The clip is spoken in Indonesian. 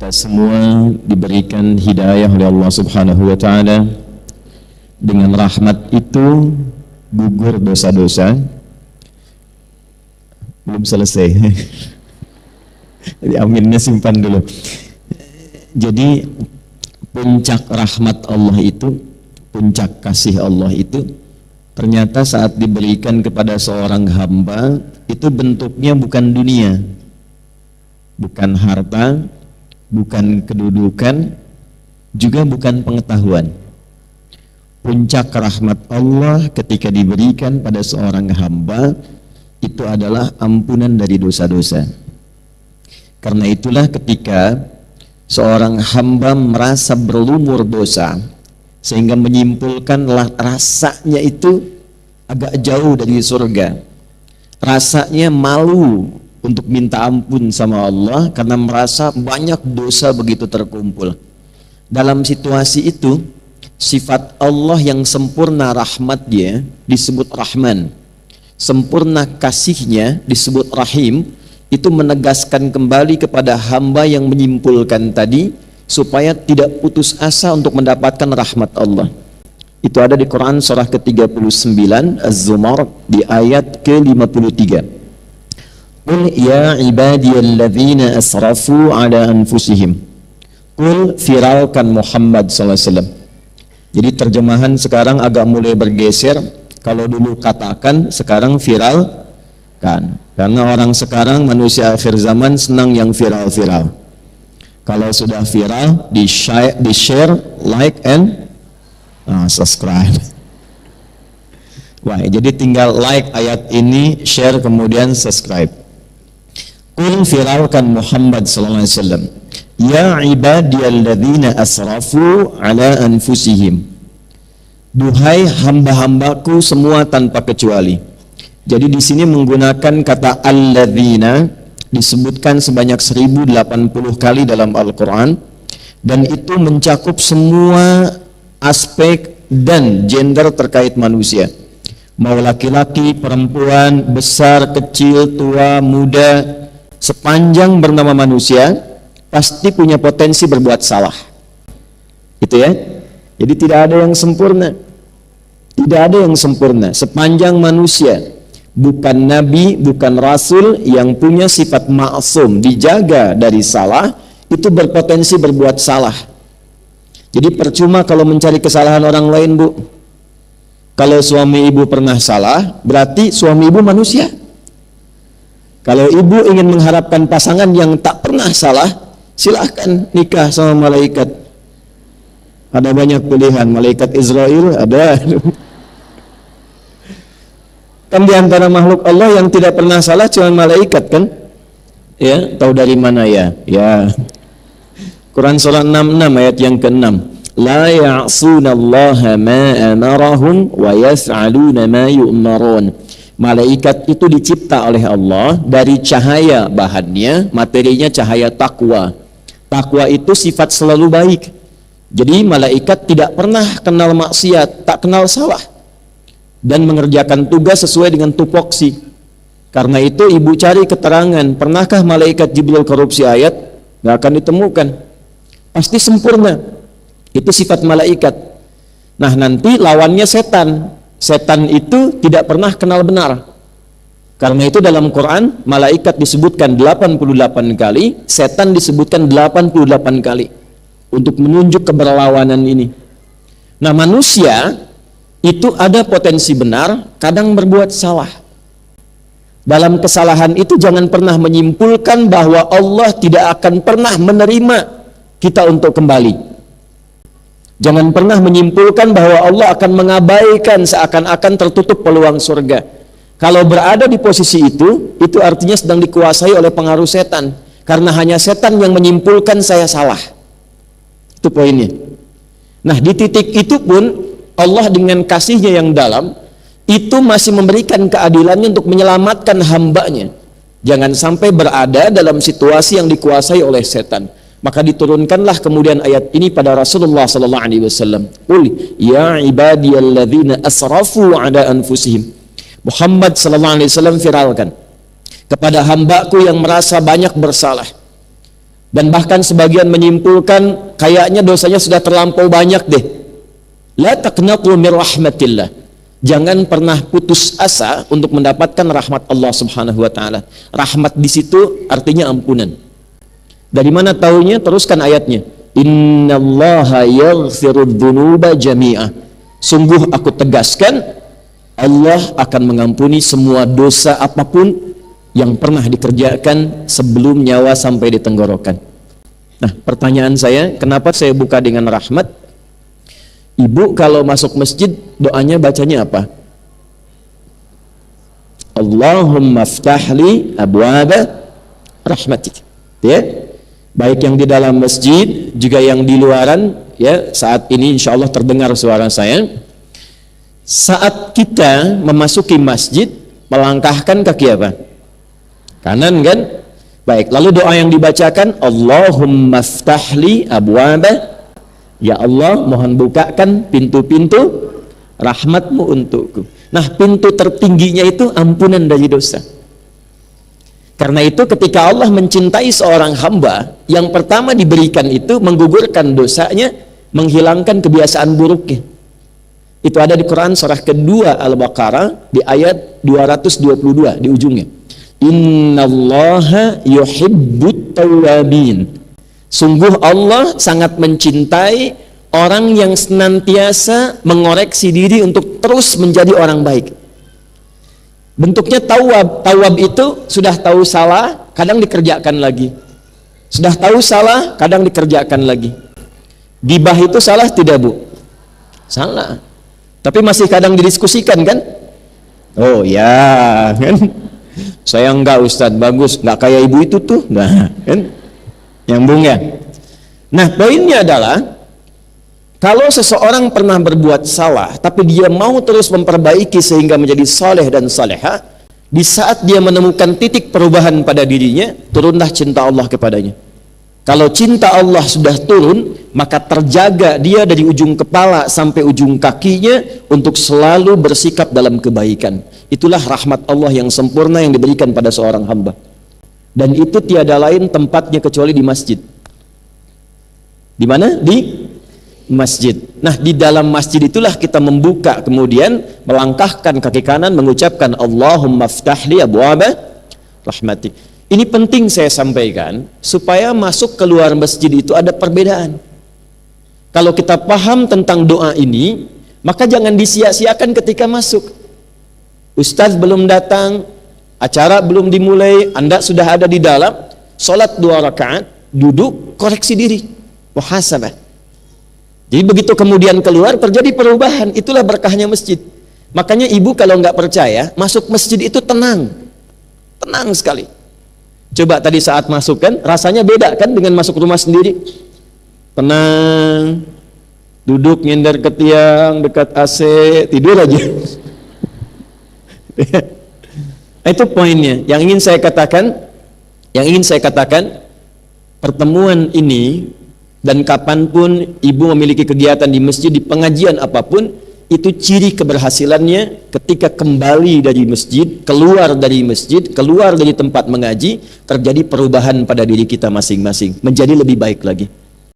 kita semua diberikan hidayah oleh Allah Subhanahu wa taala. Dengan rahmat itu gugur dosa-dosa. Belum selesai. Jadi aminnya simpan dulu. Jadi puncak rahmat Allah itu, puncak kasih Allah itu ternyata saat diberikan kepada seorang hamba itu bentuknya bukan dunia, bukan harta, bukan kedudukan, juga bukan pengetahuan. Puncak rahmat Allah ketika diberikan pada seorang hamba itu adalah ampunan dari dosa-dosa. Karena itulah ketika seorang hamba merasa berlumur dosa sehingga menyimpulkan rasanya itu agak jauh dari surga, rasanya malu untuk minta ampun sama Allah karena merasa banyak dosa begitu terkumpul. Dalam situasi itu, sifat Allah yang sempurna rahmatnya disebut Rahman, sempurna kasihnya disebut Rahim. Itu menegaskan kembali kepada hamba yang menyimpulkan tadi supaya tidak putus asa untuk mendapatkan rahmat Allah. Itu ada di Quran surah ke-39 Az-Zumar di ayat ke-53. Qul ya ibadiyalladzina asrafu ala anfusihim. Qul, firalkan Muhammad SAW. Jadi terjemahan sekarang agak mulai bergeser. Kalau dulu katakan, sekarang viral kan. Karena orang sekarang manusia akhir zaman senang yang viral-viral. Kalau sudah viral, di share, like and subscribe. Wah, jadi tinggal like ayat ini, share kemudian subscribe. Qul, firalkan Muhammad sallallahu alaihi wasallam, ya ibadiyalladzina asrafu ala anfusihim. Duhai hamba-hambaku semua tanpa kecuali. Jadi di sini menggunakan kata alladzina disebutkan sebanyak 1080 kali dalam Al-Quran, dan itu mencakup semua aspek dan gender terkait manusia, mau laki-laki, perempuan, besar, kecil, tua, muda, sepanjang bernama manusia pasti punya potensi berbuat salah. Gitu ya. Jadi tidak ada yang sempurna. Tidak ada yang sempurna sepanjang manusia. Bukan nabi, bukan rasul yang punya sifat ma'sum, dijaga dari salah, itu berpotensi berbuat salah. Jadi percuma kalau mencari kesalahan orang lain, Bu. Kalau suami ibu pernah salah, berarti suami ibu manusia. Kalau ibu ingin mengharapkan pasangan yang tak pernah salah, silahkan nikah sama malaikat. Ada banyak pilihan, malaikat Israel ada. Kan di antara makhluk Allah yang tidak pernah salah cuma malaikat kan? Ya, tahu dari mana ya? Ya. Quran surah 66 ayat yang ke-6. La ya'sunallaha ma amarahum wa yaf'aluna ma yu'marun. Malaikat itu dicipta oleh Allah dari cahaya bahannya, materinya cahaya takwa. Takwa itu sifat selalu baik. Jadi malaikat tidak pernah kenal maksiat, tak kenal salah, dan mengerjakan tugas sesuai dengan tupoksi. Karena itu ibu cari keterangan, pernahkah malaikat Jibril korupsi ayat? Nggak akan ditemukan. Pasti sempurna. Itu sifat malaikat. Nah, nanti lawannya setan. Setan itu tidak pernah kenal benar. Karena itu dalam Quran malaikat disebutkan 88 kali, setan disebutkan 88 kali untuk menunjuk keberlawanan ini. Nah, manusia itu ada potensi benar, kadang berbuat salah. Dalam kesalahan itu jangan pernah menyimpulkan bahwa Allah tidak akan pernah menerima kita untuk kembali. Jangan pernah menyimpulkan bahwa Allah akan mengabaikan seakan-akan tertutup peluang surga. Kalau berada di posisi itu artinya sedang dikuasai oleh pengaruh setan. Karena hanya setan yang menyimpulkan saya salah. Itu poinnya. Nah, di titik itu pun Allah dengan kasihnya yang dalam itu masih memberikan keadilannya untuk menyelamatkan hambanya. Jangan sampai berada dalam situasi yang dikuasai oleh setan. Maka diturunkanlah kemudian ayat ini pada Rasulullah sallallahu alaihi wasallam. Qul ya ibadiyalladzina asrafu ala anfusihim. Muhammad sallallahu alaihi wasallam viralkan kepada hambaku yang merasa banyak bersalah. Dan bahkan sebagian menyimpulkan kayaknya dosanya sudah terlampau banyak deh. La taqnatu min rahmatillah. Jangan pernah putus asa untuk mendapatkan rahmat Allah Subhanahu wa taala. Rahmat di situ artinya ampunan. Dari mana taunya? Teruskan ayatnya. Innallaha yaghfirudz dzunuba jami'ah. Sungguh aku tegaskan, Allah akan mengampuni semua dosa apapun yang pernah dikerjakan sebelum nyawa sampai di tenggorokan. Nah, pertanyaan saya, kenapa saya buka dengan rahmat? Ibu kalau masuk masjid doanya bacanya apa? Allahumma ftahli abwaba rahmatik. Ya, baik yang di dalam masjid juga yang di luaran. Ya, saat ini insya Allah terdengar suara saya. Saat kita memasuki masjid, melangkahkan kaki apa? Kanan kan? Baik, lalu doa yang dibacakan Allahumma ftahli abwaba, ya Allah mohon bukakan pintu-pintu rahmatmu untukku. Nah, pintu tertingginya itu ampunan dari dosa. Karena itu ketika Allah mencintai seorang hamba, yang pertama diberikan itu menggugurkan dosanya, menghilangkan kebiasaan buruknya. Itu ada di Quran surah kedua Al-Baqarah di ayat 222 di ujungnya. Innallaha yuhibbut tawwabin. Sungguh Allah sangat mencintai orang yang senantiasa mengoreksi diri untuk terus menjadi orang baik. Bentuknya tawwab. Tawwab itu sudah tahu salah, kadang dikerjakan lagi. Sudah tahu salah, kadang dikerjakan lagi. Gibah itu salah tidak, Bu? Salah. Tapi masih kadang didiskusikan kan? Oh ya, kan? Saya enggak, Ustadz, bagus, enggak kayak ibu itu tuh. Nah, kan? Nyambung ya? Nah, poinnya adalah kalau seseorang pernah berbuat salah, tapi dia mau terus memperbaiki sehingga menjadi saleh dan saleha, di saat dia menemukan titik perubahan pada dirinya, turunlah cinta Allah kepadanya. Kalau cinta Allah sudah turun, maka terjaga dia dari ujung kepala sampai ujung kakinya untuk selalu bersikap dalam kebaikan. Itulah rahmat Allah yang sempurna yang diberikan pada seorang hamba. Dan itu tiada lain tempatnya kecuali di masjid. Di mana? Di masjid. Nah, di dalam masjid itulah kita membuka, kemudian melangkahkan kaki kanan, mengucapkan Allahumma ftahli abwaba rahmatik. Ini penting saya sampaikan supaya masuk keluar masjid itu ada perbedaan. Kalau kita paham tentang doa ini, maka jangan disia-siakan ketika masuk. Ustadz belum datang, acara belum dimulai, Anda sudah ada di dalam, sholat 2 rakaat, duduk, koreksi diri, muhasabah. Jadi begitu kemudian keluar terjadi perubahan, itulah berkahnya masjid. Makanya ibu kalau nggak percaya, masuk masjid itu tenang, tenang sekali. Coba tadi saat masuk kan, rasanya beda kan dengan masuk rumah sendiri. Tenang, duduk nyender ke tiang, dekat AC, tidur aja. Itu poinnya. Yang ingin saya katakan, pertemuan ini dan kapanpun ibu memiliki kegiatan di masjid, di pengajian apapun, itu ciri keberhasilannya ketika kembali dari masjid, keluar dari masjid, keluar dari tempat mengaji, terjadi perubahan pada diri kita masing-masing, menjadi lebih baik lagi.